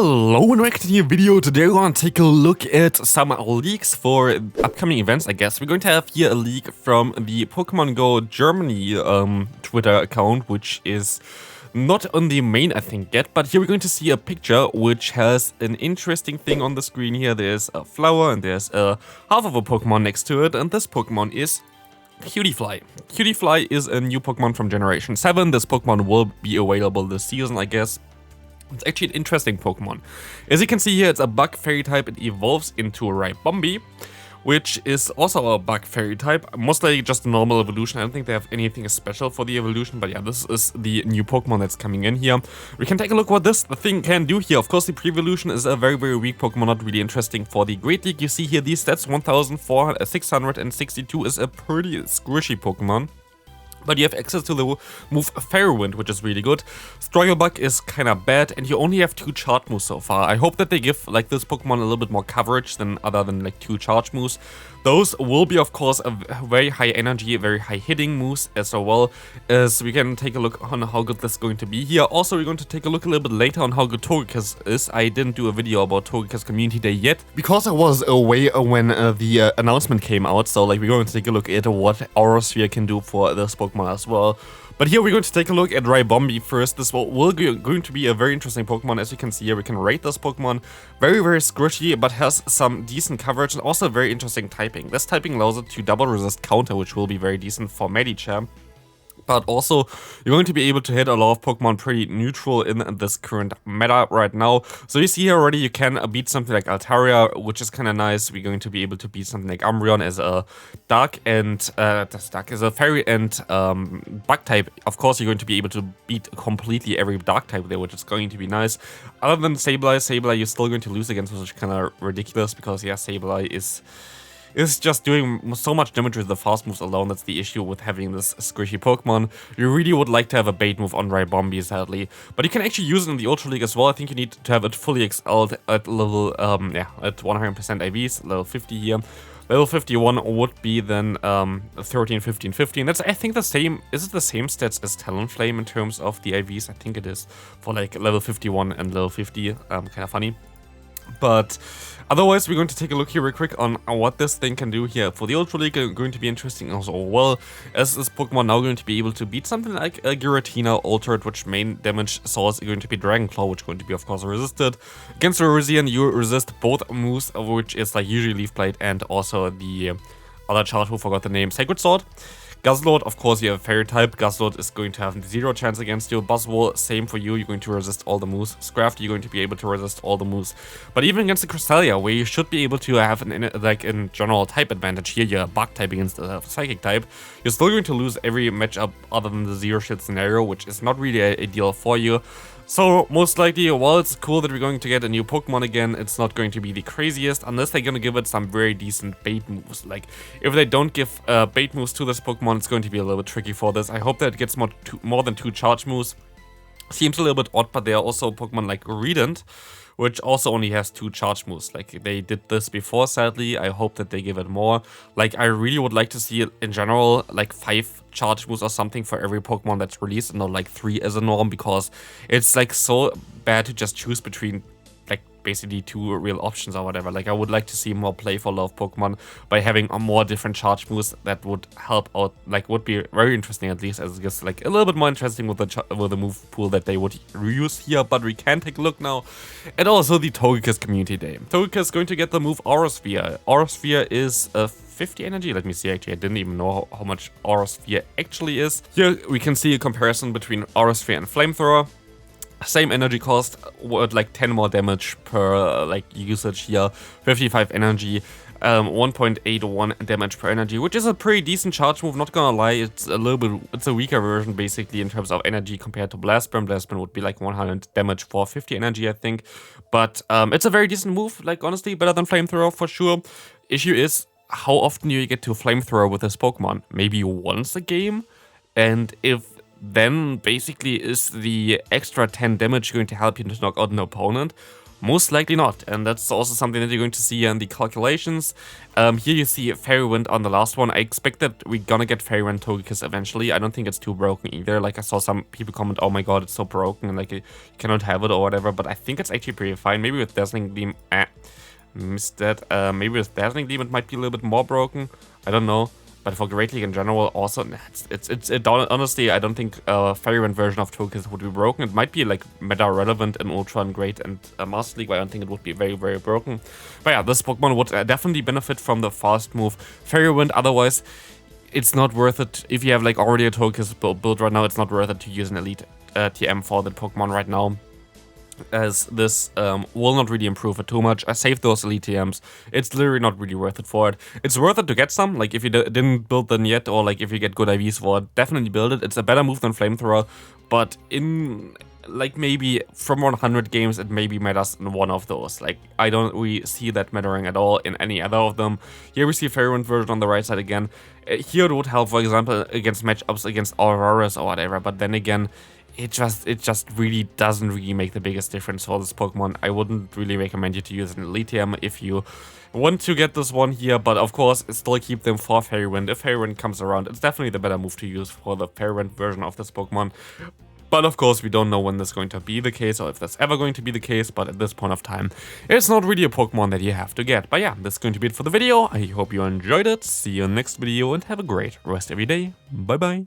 Hello and welcome to the new video. Today we're going to take a look at some leaks for upcoming events, I guess. We're going to have here a leak from the Pokemon Go Germany Twitter account, which is not on the main, I think, yet. But here we're going to see a picture which has an interesting thing on the screen here. There's a flower and there's a half of a Pokemon next to it. And this Pokemon is Cutiefly. Cutiefly is a new Pokemon from Generation 7. This Pokemon will be available this season, I guess. It's actually an interesting Pokemon. As you can see here, it's a bug fairy type. It evolves into a Ribombee, which is also a bug fairy type. Most likely just a normal evolution. I don't think they have anything special for the evolution, but yeah, this is the new Pokemon that's coming in here. We can take a look what this thing can do here. Of course, the pre-evolution is a very, very weak Pokemon, not really interesting for the Great League. You see here these stats, 1,662 is a pretty squishy Pokemon. But you have access to the move Fairy Wind, which is really good. Struggle Bug is kinda bad, and you only have 2 charge moves so far. I hope that they give like this Pokemon a little bit more coverage than other than like 2 charge moves. Those will be, of course, a very high energy, very high hitting moves as well, as we can take a look on how good this is going to be here. Also, we're going to take a look a little bit later on how good Togekiss is. I didn't do a video about Togekiss Community Day yet, because I was away when the announcement came out, so like we're going to take a look at what Aurasphere can do for this Pokemon as well. But here we're going to take a look at Ribombee first. This will going to be a very interesting Pokemon. As you can see here, we can rate this Pokemon. Very, very squishy, but has some decent coverage and also very interesting typing. This typing allows it to double resist counter, which will be very decent for Medicham. But also, you're going to be able to hit a lot of Pokemon pretty neutral in this current meta right now. So you see here already you can beat something like Altaria, which is kind of nice. We're going to be able to beat something like Umbreon as a Dark and as a Fairy and Bug type. Of course, you're going to be able to beat completely every Dark type there, which is going to be nice. Other than Sableye, you're still going to lose against, which is kind of ridiculous because yeah, Sableye is just doing so much damage with the fast moves alone. That's the issue with having this squishy Pokemon. You really would like to have a bait move on Ribombee, sadly. But you can actually use it in the Ultra League as well. I think you need to have it fully excelled at level, at 100% IVs, level 50 here. Level 51 would be then 13, 15, 15. That's, I think, the same. Is it the same stats as Talonflame in terms of the IVs? I think it is for like level 51 and level 50. Kind of funny. But otherwise, we're going to take a look here real quick on what this thing can do here. For the Ultra League, going to be interesting also, well, as this Pokemon now going to be able to beat something like a Giratina Altered, which main damage source is going to be Dragon Claw, which is going to be, of course, resisted. Against Rosian, you resist both moves, which is like usually Leaf Blade and also the other charge who forgot the name, Sacred Sword. Guzzlord, of course, you have Fairy type. Guzzlord is going to have 0 chance against you. Buzzwole, same for you. You're going to resist all the moves. Scrafty, you're going to be able to resist all the moves. But even against the Cresselia, where you should be able to have in general type advantage here, you're Bug type against the Psychic type, you're still going to lose every matchup other than the Zero Shit scenario, which is not really ideal for you. So, most likely, while it's cool that we're going to get a new Pokemon again, it's not going to be the craziest, unless they're going to give it some very decent bait moves. Like, if they don't give bait moves to this Pokemon, it's going to be a little bit tricky for this. I hope that it gets more than 2 charge moves. Seems a little bit odd, but there are also Pokemon like Redent, which also only has 2 charge moves. Like, they did this before, sadly. I hope that they give it more. Like, I really would like to see, in general, like 5 charge moves or something for every Pokemon that's released, and not like 3 as a norm, because it's like so bad to just choose between like basically 2 real options or whatever. Like, I would like to see more play for a lot of Pokemon by having a more different charge moves. That would help out, like would be very interesting, at least, as it gets like a little bit more interesting with the move pool that they would reuse here. But we can take a look now at also the Togekiss Community Day. Togekiss is going to get the move Aurasphere. Aurasphere is a 50 energy. Let me see, actually, I didn't even know how much Aurasphere actually is. Here we can see a comparison between Aurasphere and Flamethrower. Same energy cost, with like 10 more damage per like usage here, 55 energy, 1.81 damage per energy, which is a pretty decent charge move, not gonna lie. It's a little bit, it's a weaker version basically in terms of energy compared to Blast Burn. Blast Burn would be like 100 damage for 50 energy, I think. But it's a very decent move, like honestly, better than Flamethrower for sure. Issue is, how often do you get to Flamethrower with this Pokemon? Maybe once a game? And if then basically is the extra 10 damage going to help you to knock out an opponent? Most likely not, and that's also something that you're going to see in the calculations. Here you see Fairy Wind on the last one. I expect that we're gonna get Fairy Wind Togekiss eventually. I don't think it's too broken either. Like, I saw some people comment, oh my god, it's so broken, and like you cannot have it or whatever, but I think it's actually pretty fine. Maybe with Dazzling Gleam, missed that. Maybe with Dazzling Gleam it might be a little bit more broken. I don't know. But for Great League in general, also, honestly, I don't think a Fairy Wind version of Togekiss would be broken. It might be like meta relevant in Ultra and Great and Master League, but I don't think it would be very, very broken. But yeah, this Pokemon would definitely benefit from the fast move Fairy Wind. Otherwise, it's not worth it. If you have like already a Togekiss build right now, it's not worth it to use an Elite TM for that Pokemon right now, as this will not really improve it too much. I saved those Elite TMs. It's literally not really worth it for it. It's worth it to get some, like if you didn't build them yet, or like if you get good IVs for it, definitely build it. It's a better move than Flamethrower, but in like maybe from 100 games it maybe matters in one of those. Like, I don't really see that mattering at all in any other of them. Here we see a Fairy Wind version on the right side again. Here it would help, for example, against matchups against Auroras or whatever, but then again, it just really doesn't really make the biggest difference for this Pokemon. I wouldn't really recommend you to use an Elite TM if you want to get this one here, but of course, still keep them for Fairy Wind. If Fairy Wind comes around, it's definitely the better move to use for the Fairy Wind version of this Pokemon. But of course, we don't know when this is going to be the case, or if that's ever going to be the case, but at this point of time, it's not really a Pokemon that you have to get. But yeah, this is going to be it for the video. I hope you enjoyed it. See you in the next video, and have a great rest of your day. Bye bye.